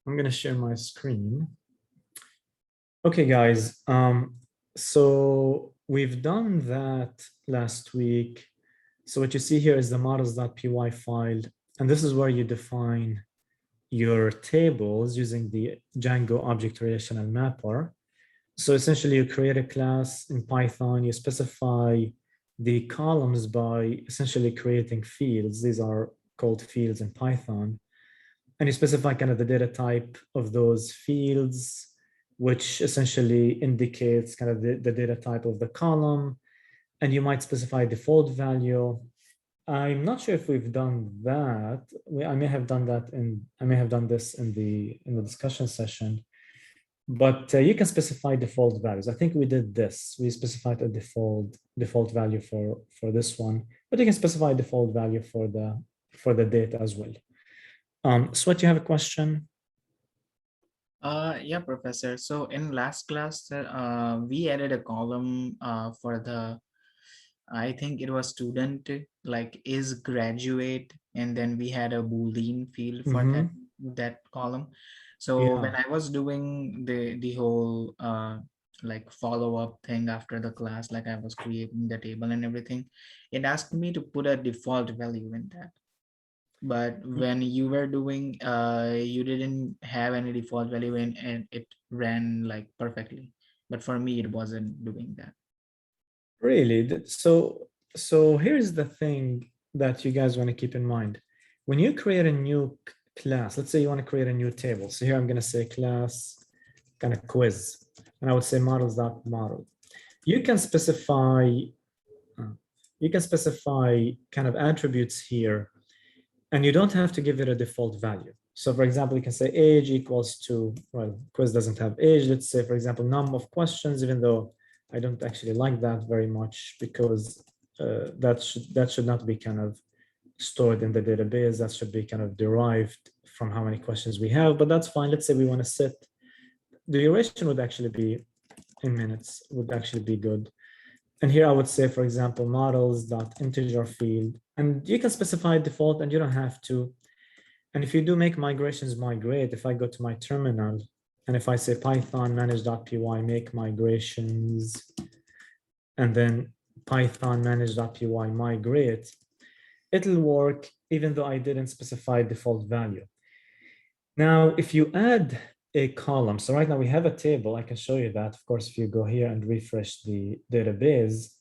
I'm going to share my screen. Okay, guys. So we've done that last week. So what you see here is the models.py file. And this is where you define your tables using the Django object relational mapper. So essentially you create a class in Python, you specify the columns by essentially creating fields. These are called fields in Python. And you specify kind of the data type of those fields, which essentially indicates kind of the data type of the column. And you might specify default value. I'm not sure if we've done that. I may have done that I may have done this in the discussion session, but you can specify default values. I think we did this. We specified a default value for this one, but you can specify a default value for the data as well. Swet, you have a question? Yeah, Professor. So in last class, we added a column for the, I think it was student, like is graduate, and then we had a Boolean field for that column. So when Yeah. I was doing the whole like follow up thing after the class, like I was creating the table and everything, it asked me to put a default value in that. But when you were doing, you didn't have any default value in, and it ran like perfectly. But for me, it wasn't doing that. Really? So here's the thing that you guys want to keep in mind. When you create a new class, let's say you want to create a new table. So here I'm going to say class kind of quiz, and I would say models.model. You can specify kind of attributes here, and you don't have to give it a default value. So for example, you can say age equals to, well, quiz doesn't have age. Let's say, for example, number of questions, even though I don't actually like that very much, because that should not be kind of stored in the database. That should be kind of derived from how many questions we have, but that's fine. Let's say we want to set, the duration would actually be in minutes, would actually be good. And here I would say, for example, models.integer field, and you can specify default and you don't have to. And if you do make migrations migrate, if I go to my terminal and if I say Python manage.py make migrations, and then Python manage.py migrate, it'll work even though I didn't specify default value. Now, if you add a column, so right now we have a table, I can show you that. Of course, if you go here and refresh the database,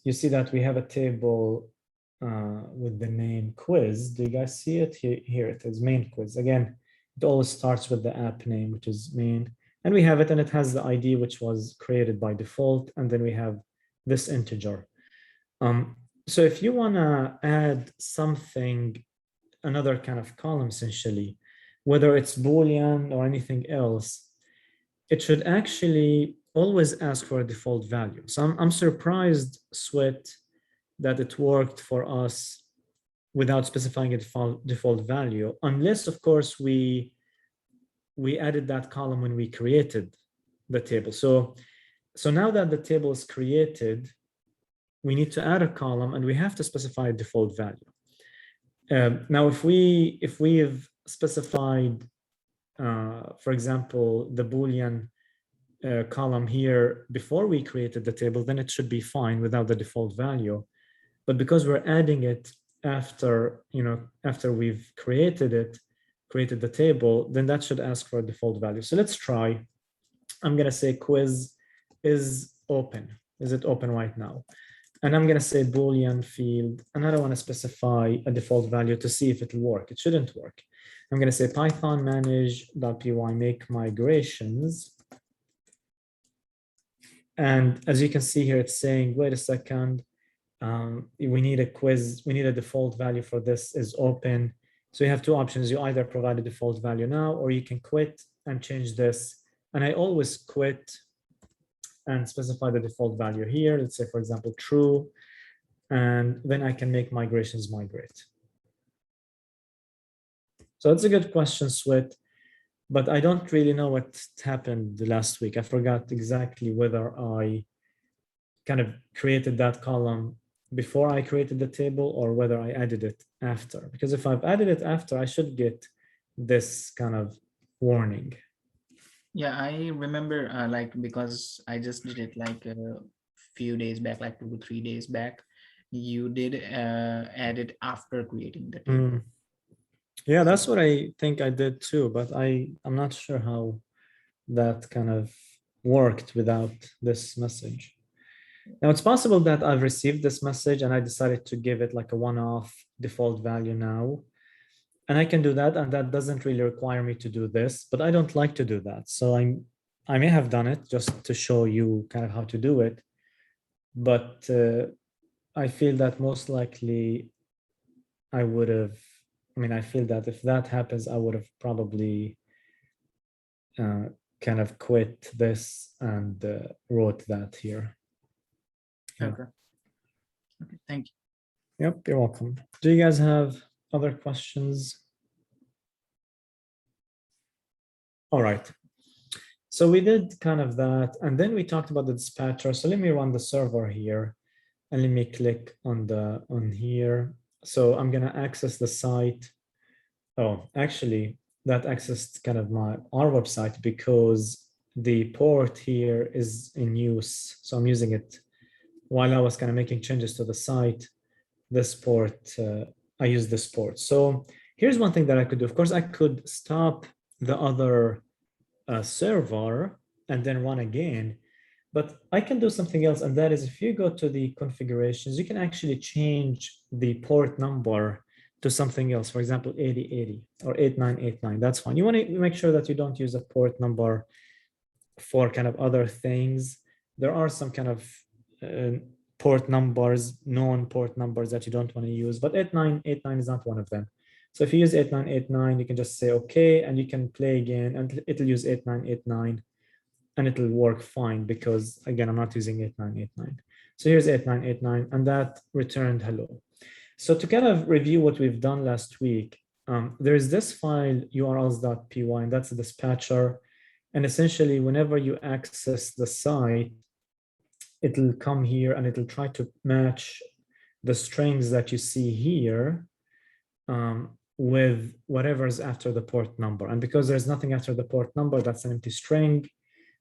you see that we have a table with the name quiz. Do you guys see it? Here it is, main quiz. Again, it always starts with the app name, which is main. And we have it, and it has the ID, which was created by default. And then we have this integer. So if you want to add something, another kind of column, essentially, whether it's Boolean or anything else, it should actually always ask for a default value. So I'm surprised, Swet, that it worked for us without specifying a default value, unless, of course, we added that column when we created the table. So now that the table is created, we need to add a column and we have to specify a default value. Now, if we've specified, for example, the Boolean column here before we created the table, then it should be fine without the default value. But because we're adding it after we've created the table, then that should ask for a default value. So let's try. I'm going to say quiz is open. Is it open right now? And I'm going to say Boolean field, and I don't want to specify a default value to see if it'll work. It shouldn't work. I'm going to say Python manage.py make migrations. And as you can see here, it's saying, wait a second, we need a quiz, we need a default value for this is open. So you have two options. You either provide a default value now, or you can quit and change this. And I always quit and specify the default value here. Let's say, for example, true. And then I can make migrations migrate. So that's a good question, Swet. But I don't really know what happened last week. I forgot exactly whether I kind of created that column before I created the table or whether I added it after. Because if I've added it after, I should get this kind of warning. Yeah, I remember like because I just did it like a few days back, like 2 to 3 days back. You did add it after creating the table. Mm. Yeah, So that's what I think I did too, but I'm not sure how that kind of worked without this message. Now it's possible that I've received this message and I decided to give it like a one-off default value now. And I can do that, and that doesn't really require me to do this, but I don't like to do that. So I may have done it just to show you kind of how to do it, but I feel that most likely I would have, I mean, I feel that if that happens, I would have probably uh, kind of quit this and wrote that here. Yeah. okay, okay, thank you. Yep, you're welcome. Do you guys have other questions? All right. So we did kind of that, and then we talked about the dispatcher. So let me run the server here, and let me click on here. So I'm gonna access the site. Oh, actually, that accessed kind of our website because the port here is in use. So I'm using it while I was kind of making changes to the site. This port, I use this port. So here's one thing that I could do. Of course, I could stop the other server and then run again. But I can do something else, and that is if you go to the configurations, you can actually change the port number to something else. For example, 8080 or 8989. That's fine. You want to make sure that you don't use a port number for kind of other things. There are some kind of port numbers, known port numbers that you don't want to use, but 8989 is not one of them. So if you use 8989, you can just say okay, and you can play again, and it'll use 8989, and it'll work fine because again, I'm not using 8989. So here's 8989, and that returned hello. So to kind of review what we've done last week, there's this file urls.py, and that's the dispatcher. And essentially, whenever you access the site, it'll come here and it'll try to match the strings that you see here with whatever's after the port number. And because there's nothing after the port number, that's an empty string.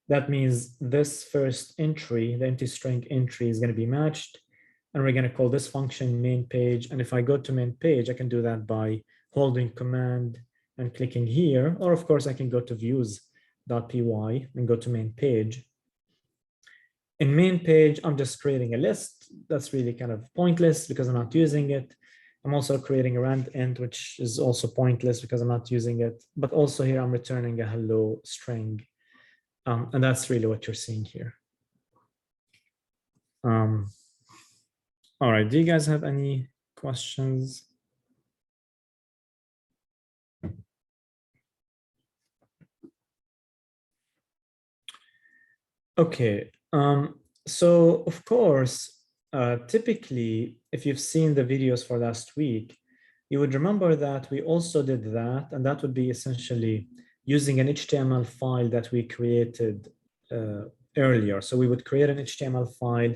That means this first entry, the empty string entry, is going to be matched. And we're going to call this function main page. And if I go to main page, I can do that by holding command and clicking here. Or of course, I can go to views.py and go to main page. In main page, I'm just creating a list. That's really kind of pointless because I'm not using it. I'm also creating a rand int, which is also pointless because I'm not using it. But also here, I'm returning a hello string. And that's really what you're seeing here. All right, do you guys have any questions? Okay, so of course, typically, if you've seen the videos for last week, you would remember that we also did that, and that would be essentially using an HTML file that we created earlier. So we would create an HTML file,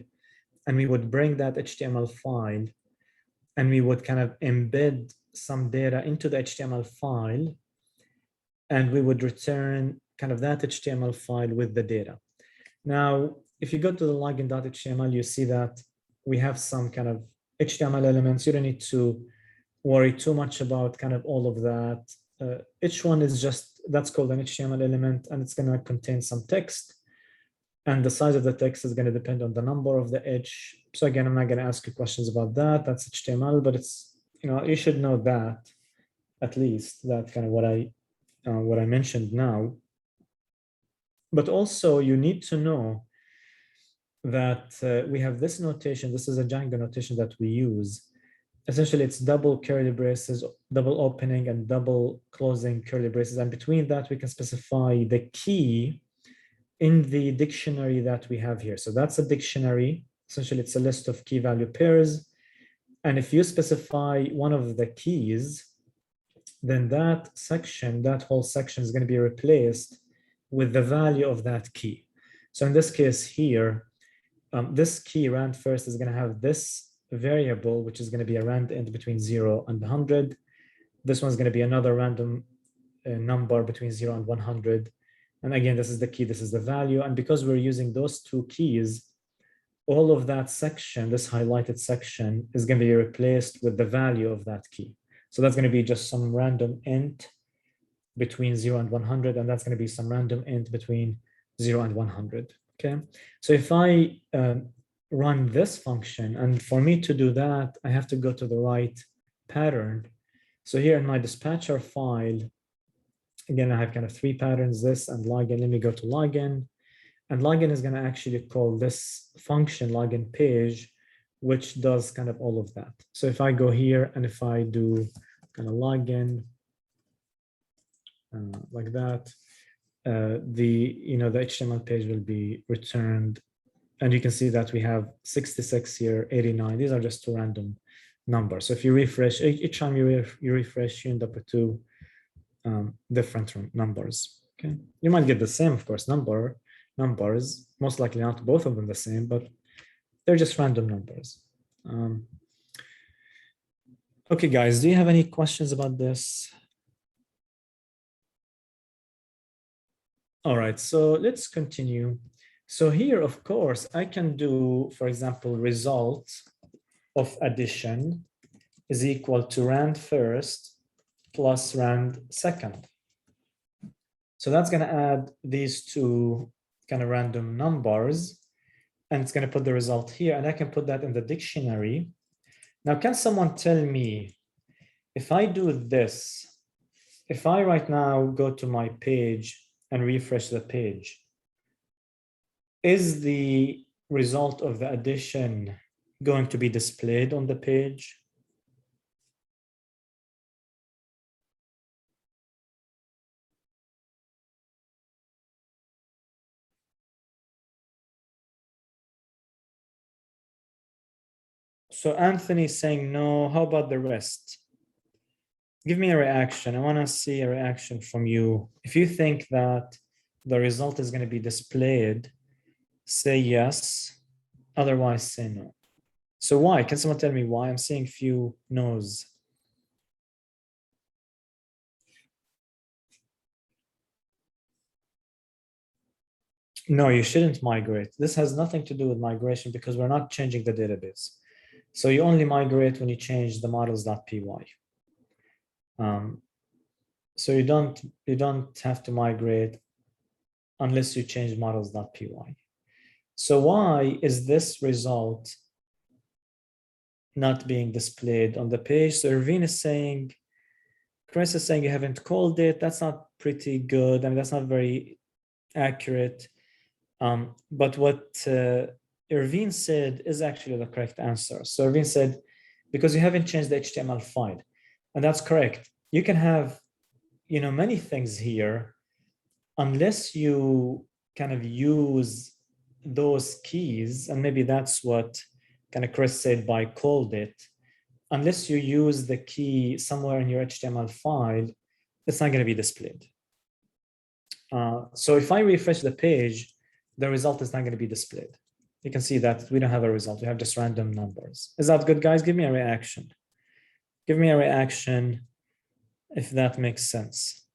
and we would bring that HTML file, and we would kind of embed some data into the HTML file, and we would return kind of that HTML file with the data. Now, if you go to the login.html, you see that we have some kind of HTML elements. You don't need to worry too much about kind of all of that. Each one is just, that's called an HTML element, and it's going to contain some text. And the size of the text is going to depend on the number of the edge. So again, I'm not going to ask you questions about that. That's HTML, but it's, you should know that, at least that kind of what I mentioned now. But also you need to know that we have this notation. This is a Django notation that we use. Essentially, it's double curly braces, double opening and double closing curly braces. And between that, we can specify the key in the dictionary that we have here. So that's a dictionary. Essentially, it's a list of key value pairs. And if you specify one of the keys, then that section, that whole section is going to be replaced with the value of that key. So in this case here, this key rand first is going to have this variable, which is going to be a rand int between 0 and 100. This one's going to be another random number between 0 and 100. And again, this is the key, this is the value. And because we're using those two keys, all of that section, this highlighted section, is going to be replaced with the value of that key. So that's going to be just some random int between 0 and 100, and that's going to be some random int between 0 and 100. Okay, so if I run this function, and for me to do that, I have to go to the right pattern. So here in my dispatcher file, again, I have kind of three patterns, this and login. Let me go to login. And login is going to actually call this function login page, which does kind of all of that. So if I go here and if I do kind of login like that, the HTML page will be returned. And you can see that we have 66 here, 89. These are just two random numbers. So if you refresh, each time you refresh, you end up with two different numbers. Okay, you might get the same, of course, numbers, most likely not both of them the same, but they're just random numbers. Okay, guys, do you have any questions about this? All right, so let's continue. So here, of course, I can do, for example, result of addition is equal to rand first plus rand second. So that's going to add these two kind of random numbers, and it's going to put the result here, and I can put that in the dictionary. Now, can someone tell me, if I do this, if I right now go to my page and refresh the page, is the result of the addition going to be displayed on the page? So Anthony is saying no. How about the rest? Give me a reaction. I want to see a reaction from you. If you think that the result is going to be displayed, say yes. Otherwise, say no. So why? Can someone tell me why? I'm seeing few no's. No, you shouldn't migrate. This has nothing to do with migration because we're not changing the database. So you only migrate when you change the models.py. So you don't have to migrate unless you change models.py. So why is this result not being displayed on the page? So Irvine is saying, Chris is saying you haven't called it. That's not pretty good. I mean, that's not very accurate. But what Irvine said is actually the correct answer. So Irvine said, because you haven't changed the HTML file. And that's correct. You can have, many things here, unless you kind of use those keys, and maybe that's what kind of Chris said by called it, unless you use the key somewhere in your HTML file, it's not going to be displayed. So if I refresh the page, the result is not going to be displayed. You can see that we don't have a result. We have just random numbers. Is that good, guys? Give me a reaction. Give me a reaction if that makes sense.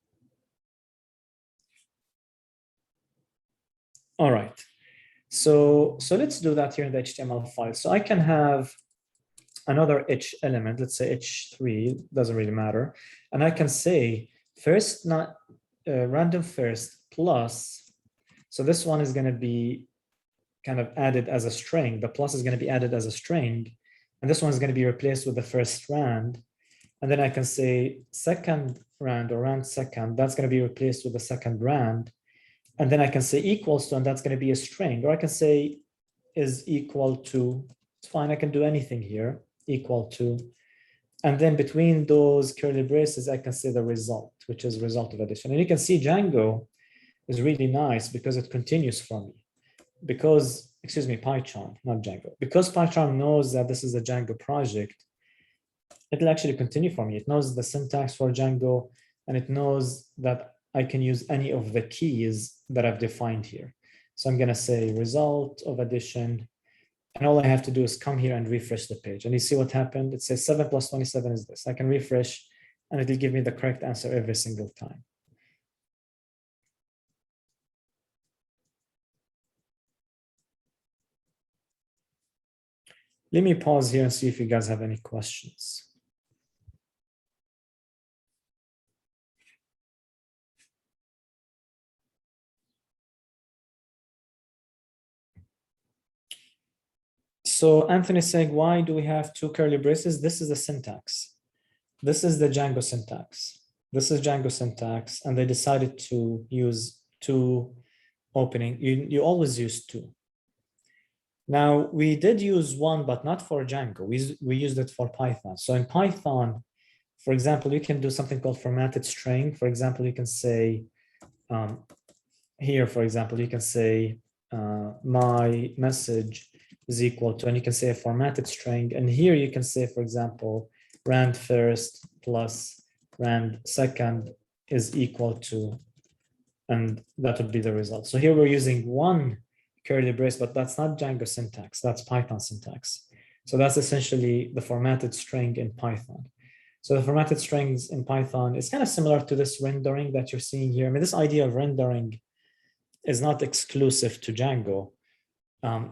All right. So let's do that here in the HTML file. So I can have another H element, let's say H3, doesn't really matter. And I can say first, not random first plus. So this one is going to be kind of added as a string. The plus is going to be added as a string. And this one is going to be replaced with the first rand. And then I can say second rand or rand second, that's going to be replaced with the second rand. And then I can say equals to, and that's going to be a string. Or I can say is equal to, it's fine, I can do anything here, equal to. And then between those curly braces, I can say the result, which is result of addition. And you can see Django is really nice because it continues for me. Because, excuse me, PyCharm, not Django. Because PyCharm knows that this is a Django project, it'll actually continue for me. It knows the syntax for Django, and it knows that I can use any of the keys that I've defined here. So I'm going to say result of addition. And all I have to do is come here and refresh the page. And you see what happened? It says 7 plus 27 is this. I can refresh, and it'll give me the correct answer every single time. Let me pause here and see if you guys have any questions. So Anthony is saying, why do we have two curly braces? This is the syntax. This is the Django syntax. This is Django syntax, and they decided to use two opening. You always use two. Now, we did use one, but not for Django. We used it for Python. So in Python, for example, you can do something called formatted string. For example, you can say, here, for example, you can say, my message is equal to, and you can say a formatted string. And here you can say, for example, rand first plus rand second is equal to, and that would be the result. So here we're using one curly brace, but that's not Django syntax, that's Python syntax. So that's essentially the formatted string in Python. So the formatted strings in Python is kind of similar to this rendering that you're seeing here. I mean, this idea of rendering is not exclusive to Django.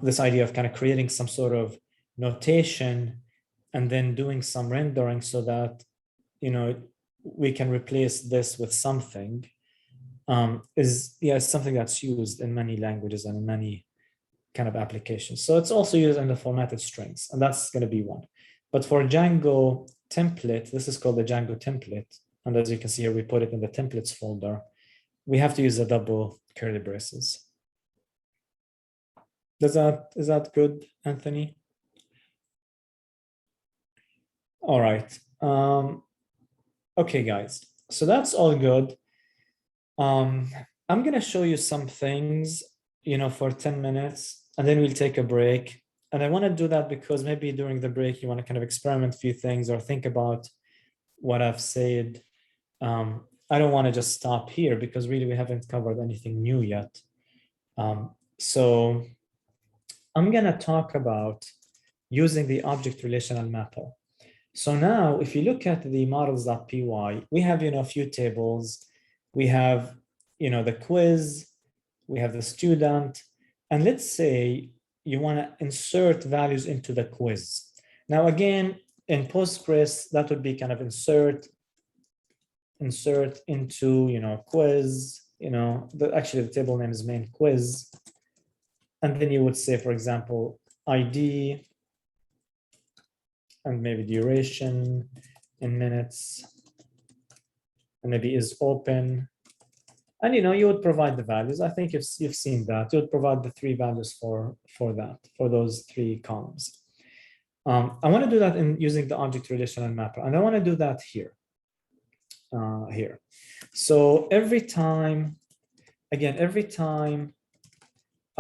This idea of kind of creating some sort of notation and then doing some rendering so that, you know, we can replace this with something is something that's used in many languages and in many kind of applications. So it's also used in the formatted strings, and that's going to be one. But for Django template, this is called the Django template. And as you can see here, we put it in the templates folder. We have to use the double curly braces. Is that good, Anthony? All right. Okay, guys. So that's all good. I'm going to show you some things, you know, for 10 minutes, and then we'll take a break. And I want to do that because maybe during the break, you want to kind of experiment a few things or think about what I've said. I don't want to just stop here because really we haven't covered anything new yet. So I'm going to talk about using the object relational mapper. So now if you look at the models.py, we have, you know, a few tables. We have, you know, the quiz, we have the student, and let's say you want to insert values into the quiz. Now, again, in Postgres, that would be kind of insert into, you know, quiz, you know, actually the table name is main quiz. And then you would say, for example, ID, and maybe duration in minutes, and maybe is open. And, you know, you would provide the values. I think you've seen that. You would provide the three values for those three columns. I want to do that in using the object relational mapper, and I want to do that here. Here. So every time I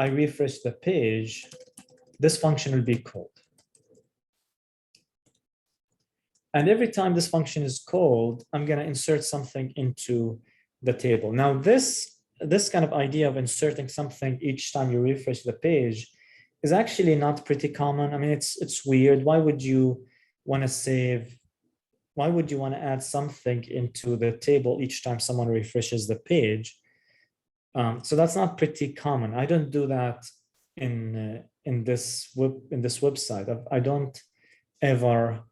refresh the page, this function will be called. And every time this function is called, I'm going to insert something into the table. Now, this kind of idea of inserting something each time you refresh the page is actually not pretty common. I mean, it's weird. Why would you want to add something into the table each time someone refreshes the page? So that's not pretty common. I don't do that in this website. I don't ever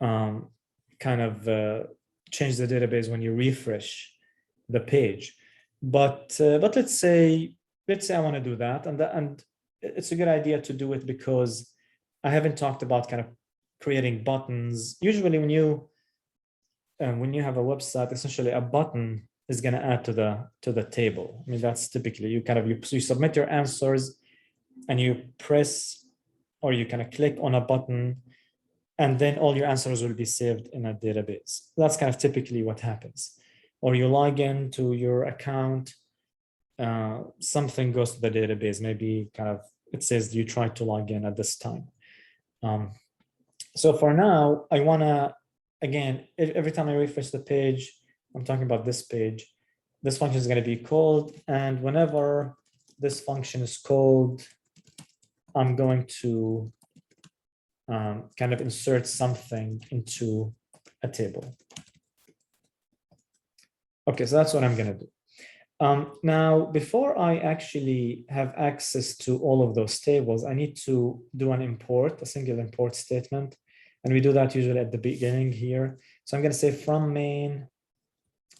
kind of change the database when you refresh the page. But let's say I want to do that, and it's a good idea to do it because I haven't talked about kind of creating buttons. Usually, when you have a website, essentially a button is going to add to the table. I mean, that's typically you submit your answers, and you press or you kind of click on a button, and then all your answers will be saved in a database. That's kind of typically what happens. Or you log in to your account, something goes to the database. Maybe kind of it says you tried to log in at this time. So for now, I want to, again, every time I refresh the page, I'm talking about this page, this function is going to be called. And whenever this function is called, I'm going to kind of insert something into a table. Okay, so that's what I'm going to do. Now, before I actually have access to all of those tables, I need to do an import, a single import statement. And we do that usually at the beginning here. So I'm going to say from main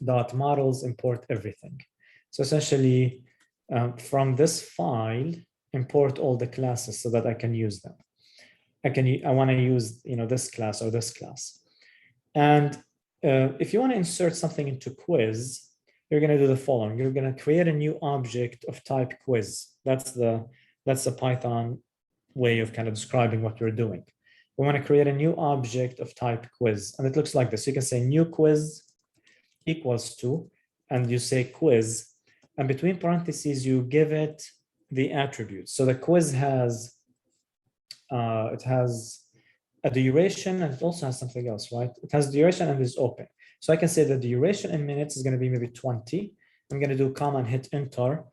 dot models import everything. So essentially, from this file, import all the classes so that I can use them. I want to use this class or this class. And if you want to insert something into quiz, you're going to do the following. You're going to create a new object of type quiz. That's the Python way of kind of describing what you're doing. We want to create a new object of type quiz. And it looks like this. You can say new quiz equals to, and you say quiz. And between parentheses, you give it the attributes. So the quiz has, it has a duration, and it also has something else, right? It has duration and is open. So I can say the duration in minutes is going to be maybe 20. I'm going to do comma and hit enter.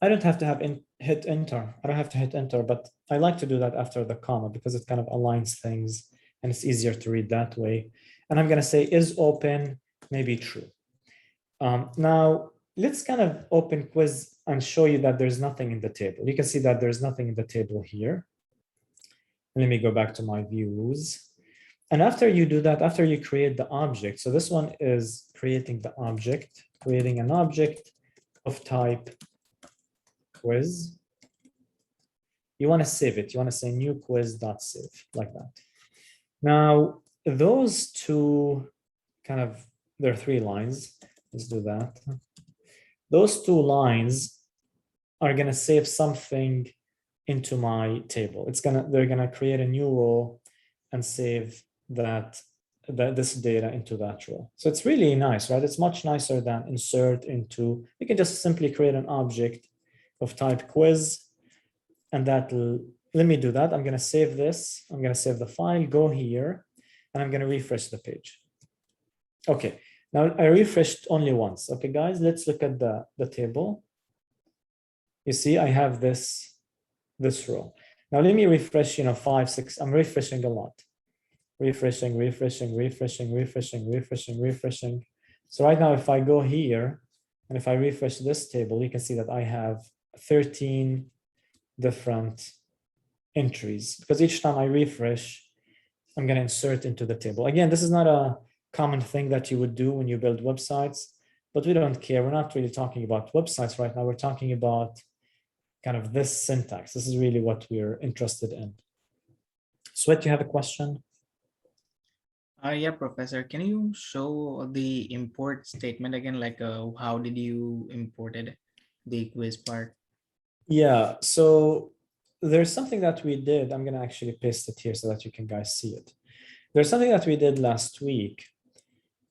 I don't have to have hit enter. I don't have to hit enter, but I like to do that after the comma because it kind of aligns things and it's easier to read that way. And I'm going to say is open, maybe true. Now, let's kind of open quiz and show you that there's nothing in the table. You can see that there's nothing in the table here. Let me go back to my views. And after you do that, after you create the object, so this one is creating the object, creating an object of type quiz. You want to save it. You want to say new quiz.save like that. Now, those two kind of, there are 3 lines. Let's do that. Those 2 lines are going to save something into my table. They're going to create a new row and save this data into that row. So it's really nice, right? It's much nicer than insert into. You can just simply create an object of type quiz, and let me do that. I'm going to save this. I'm going to save the file, go here, and I'm going to refresh the page. Okay, now I refreshed only once. Okay, guys, let's look at the table. You see, I have this row. Now let me refresh, 5, 6. I'm refreshing a lot. Refreshing. So right now, if I go here and if I refresh this table, you can see that I have 13 different entries because each time I refresh, I'm going to insert into the table. Again, this is not a common thing that you would do when you build websites, but we don't care. We're not really talking about websites right now. We're talking about kind of this syntax. This is really what we're interested in. Sweat, you have a question? Yeah, Professor, can you show the import statement again? Like, how did you imported the quiz part? Yeah, so there's something that we did. I'm going to actually paste it here so that you can guys see it. There's something that we did last week,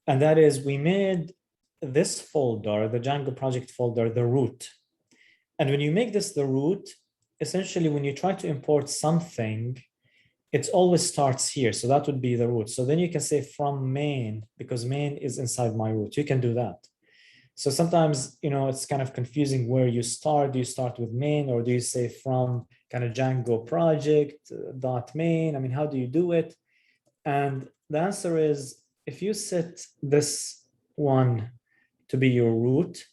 and that is we made this folder, the Django project folder, the root. And when you make this the root, essentially when you try to import something, it always starts here. So that would be the root. So then you can say from main, because main is inside my root. You can do that. So sometimes, it's kind of confusing where you start. Do you start with main or do you say from kind of Django project dot main? I mean, how do you do it? And the answer is if you set this one to be your root,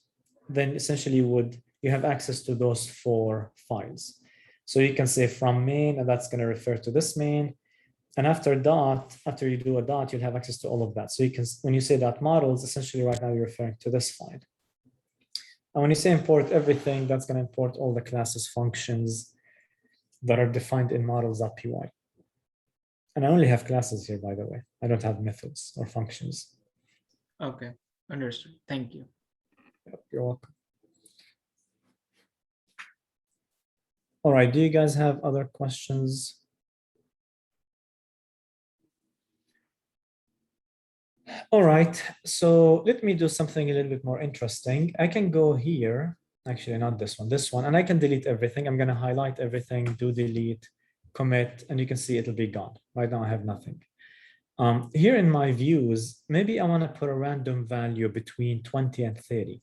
then essentially you have access to those 4 files. So you can say from main, and that's going to refer to this main. And after you do a dot, you'll have access to all of that. So you can, when you say dot models, essentially right now you're referring to this file. And when you say import everything, that's going to import all the classes functions that are defined in models.py. And I only have classes here, by the way. I don't have methods or functions. Okay, understood. Thank you. Yep, you're welcome. All right, do you guys have other questions? All right, so let me do something a little bit more interesting. I can go here, actually not this one, and I can delete everything. I'm gonna highlight everything, do delete, commit, and you can see it'll be gone. Right now I have nothing. Here in my views, maybe I wanna put a random value between 20 and 30.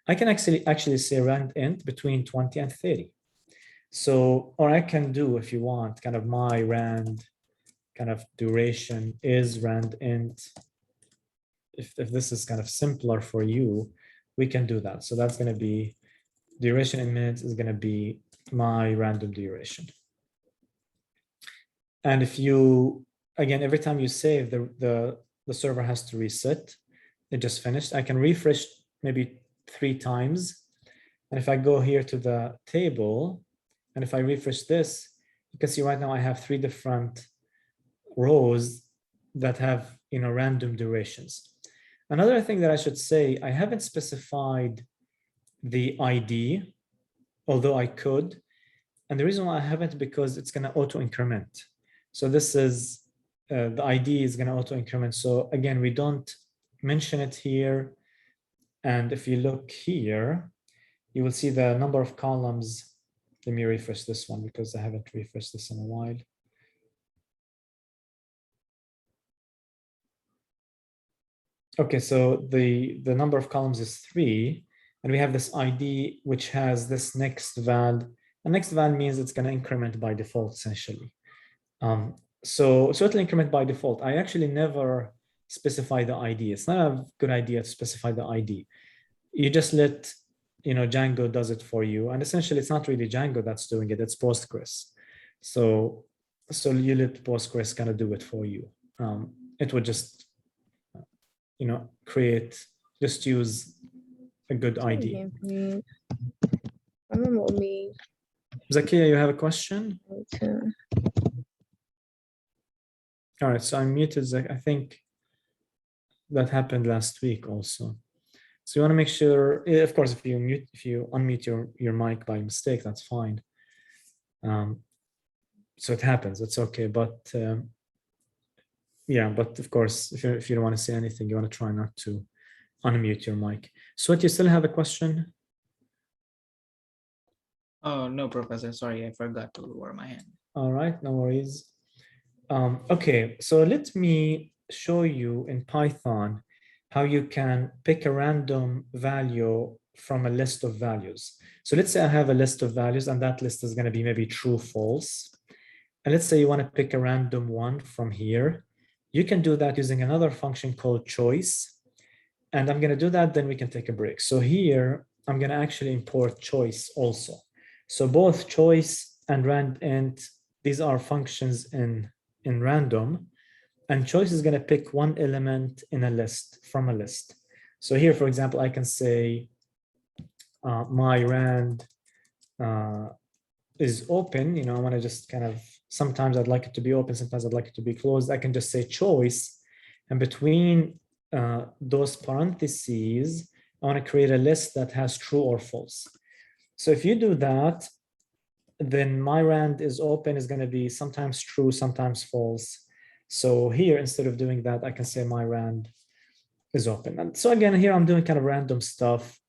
I can actually say rand int between 20 and 30. So, or I can do, if you want, kind of my rand kind of duration is rand int. If this is kind of simpler for you, we can do that. So that's going to be duration in minutes is going to be my random duration. And if you, again, every time you save, the server has to reset. It just finished. I can refresh maybe 3 times. And if I go here to the table, and if I refresh this, you can see right now I have 3 different rows that have, you know, random durations. Another thing that I should say, I haven't specified the ID, although I could. And the reason why I haven't, because it's going to auto increment. So this is, the ID is going to auto increment. So again, we don't mention it here. And if you look here, you will see the number of columns. Let me refresh this one because I haven't refreshed this in a while. Okay, so the number of columns is 3, and we have this ID which has this next val. And next val means it's going to increment by default, essentially. So it'll increment by default. I actually never specify the ID. It's not a good idea to specify the ID. You just let, you know, Django does it for you. And essentially, it's not really Django that's doing it. It's Postgres. So you let Postgres kind of do it for you. It would just, you know, just use a good ID. Zakia, you have a question? All right, so I muted Zak. I think that happened last week also. So you want to make sure, of course, if you unmute your mic by mistake, that's fine. So it happens, it's okay. But yeah, but of course, if you don't want to say anything, you want to try not to unmute your mic. So you still have a question? Oh, no, Professor. Sorry, I forgot to lower my hand. All right, no worries. Okay, so let me show you in Python how you can pick a random value from a list of values. So let's say I have a list of values, and that list is going to be maybe true, false. And let's say you want to pick a random one from here. You can do that using another function called choice. And I'm going to do that, then we can take a break. So here, I'm going to actually import choice also. So both choice and randint, these are functions in random. And choice is going to pick one element in a list from a list. So here, for example, I can say my rand is open. You know, I want to just kind of, sometimes I'd like it to be open, sometimes I'd like it to be closed. I can just say choice. And between those parentheses, I want to create a list that has true or false. So if you do that, then my rand is open is going to be sometimes true, sometimes false. So here, instead of doing that, I can say my rand is open. And so again, here I'm doing kind of random stuff.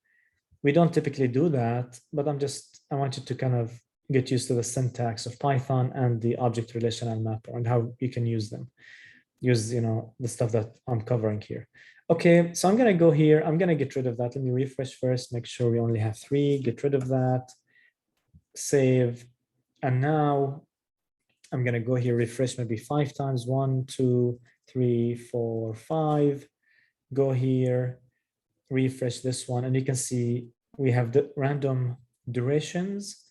We don't typically do that, but I want you to kind of get used to the syntax of Python and the object relational mapper and how you can use them. Use, you know, the stuff that I'm covering here. Okay, so I'm going to go here. I'm going to get rid of that. Let me refresh first, make sure we only have 3, get rid of that, save. And now I'm going to go here, refresh maybe 5 times, 1, 2, 3, 4, 5, go here, refresh this one. And you can see we have the random durations.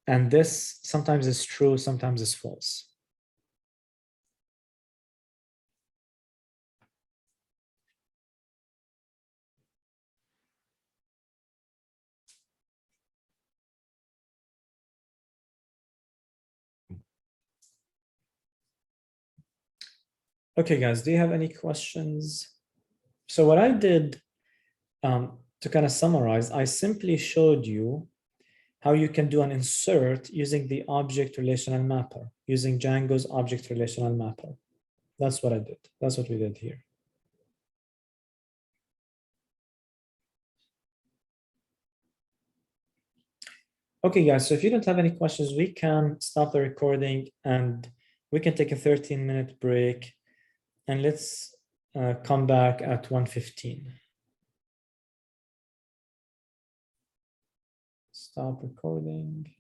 And this sometimes is true, sometimes is false. Okay, guys, do you have any questions? So what I did to kind of summarize, I simply showed you how you can do an insert using the object relational mapper, using Django's object relational mapper. That's what I did. That's what we did here. Okay, guys, so if you don't have any questions, we can stop the recording and we can take a 13-minute break, and let's come back at 1:15. Stop recording.